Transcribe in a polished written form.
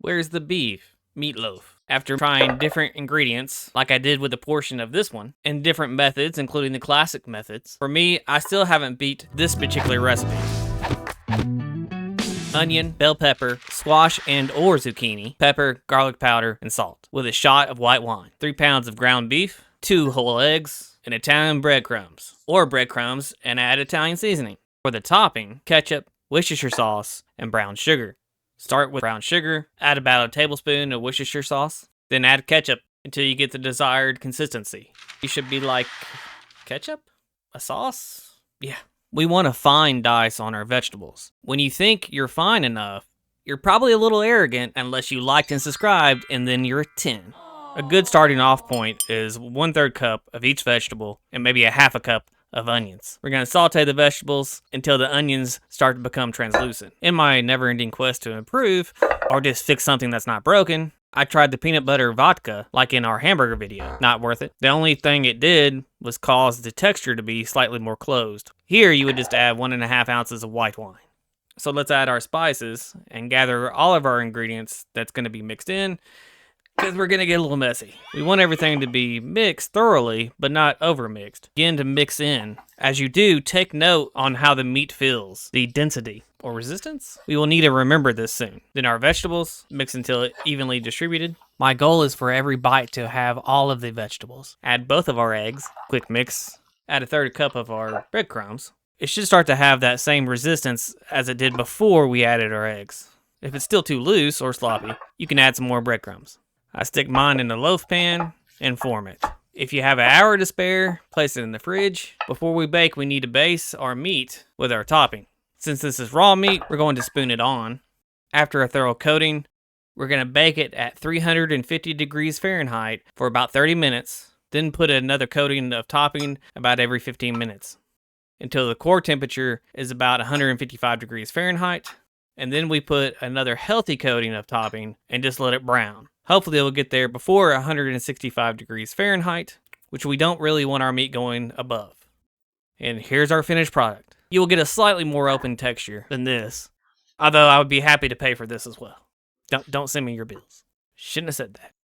Where's the beef meatloaf? After trying different ingredients, like I did with a portion of this one, and different methods, including the classic methods, for me, I still haven't beat this particular recipe. Onion, bell pepper, squash and or zucchini, pepper, garlic powder, and salt, with a shot of white wine, 3 pounds of ground beef, 2 whole eggs, and Italian breadcrumbs, or breadcrumbs and add Italian seasoning. For the topping, ketchup, Worcestershire sauce, and brown sugar. Start with brown sugar, add about a tablespoon of Worcestershire sauce, then add ketchup until you get the desired consistency. You should be like, ketchup? A sauce? Yeah. We want a fine dice on our vegetables. When you think you're fine enough, you're probably a little arrogant unless you liked and subscribed, and then you're a 10. A good starting off point is 1/3 cup of each vegetable and maybe a 1/2 cup of onions. We're going to saute the vegetables until the onions start to become translucent. In my never-ending quest to improve, or just fix something that's not broken, I tried the peanut butter vodka, like in our hamburger video. Not worth it. The only thing it did was cause the texture to be slightly more closed. Here, you would just add 1.5 ounces of white wine. So let's add our spices and gather all of our ingredients that's going to be mixed in, because we're going to get a little messy. We want everything to be mixed thoroughly, but not over-mixed. Begin to mix in. As you do, take note on how the meat feels, the density or resistance. We will need to remember this soon. Then our vegetables, mix until it's evenly distributed. My goal is for every bite to have all of the vegetables. Add both of our eggs, quick mix. Add 1/3 cup of our breadcrumbs. It should start to have that same resistance as it did before we added our eggs. If it's still too loose or sloppy, you can add some more breadcrumbs. I stick mine in a loaf pan and form it. If you have an hour to spare, place it in the fridge. Before we bake, we need to base our meat with our topping. Since this is raw meat, we're going to spoon it on. After a thorough coating, we're going to bake it at 350 degrees Fahrenheit for about 30 minutes, then put another coating of topping about every 15 minutes until the core temperature is about 155 degrees Fahrenheit, and then we put another healthy coating of topping and just let it brown. Hopefully it will get there before 165 degrees Fahrenheit, which we don't really want our meat going above. And here's our finished product. You will get a slightly more open texture than this, although I would be happy to pay for this as well. Don't send me your bills. Shouldn't have said that.